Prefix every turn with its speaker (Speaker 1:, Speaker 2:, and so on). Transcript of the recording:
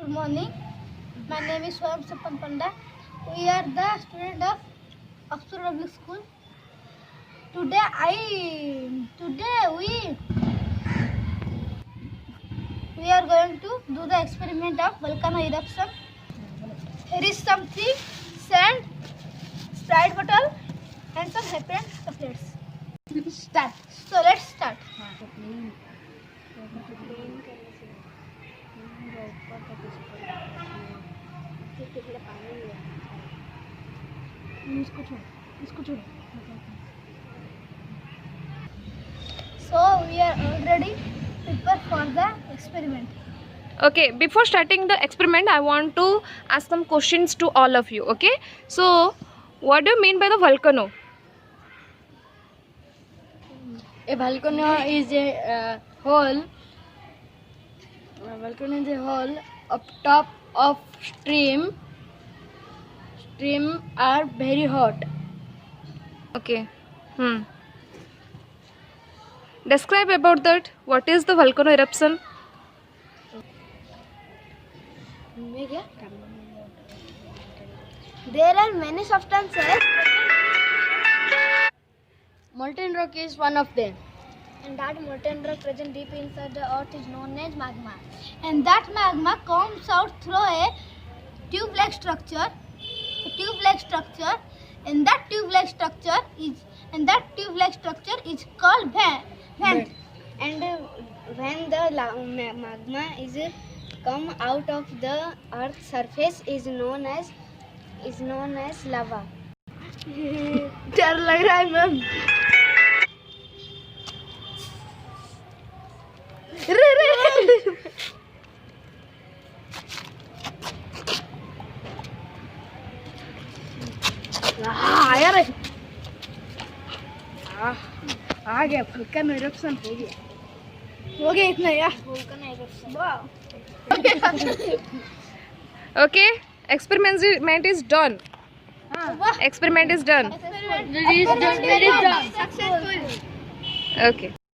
Speaker 1: Good morning. My name is Swam Sapan Panda. We are the student of Oxford Public School. Today we are going to do the experiment of volcano eruption. Here is something: sand, Sprite bottle, and some happen chocolates. Start. So let's start. So we are already prepared for the experiment.
Speaker 2: Okay, before starting the experiment, I want to ask some questions to all of you. Okay, so what do you mean by the volcano?
Speaker 3: A volcano is a hole. A volcano is a hole up top of stream. Stream are very hot.
Speaker 2: Okay. Describe about that. What is the volcano eruption?
Speaker 1: There are many substances,
Speaker 3: Molten rock is one of them.
Speaker 1: and that molten rock present deep inside the earth is known as magma. And that magma comes out through a tube-like structure. And that tube-like structure is called vent.
Speaker 3: And when the magma is come out of the earth's surface is known as lava.
Speaker 1: डर लग रहा है ma'am. आया रे. आ गया volcano eruption हो गया इतना यार. वाह.
Speaker 2: Okay, experiment is done. Experiment is done.
Speaker 1: Experiment is done. Successful.
Speaker 2: Okay.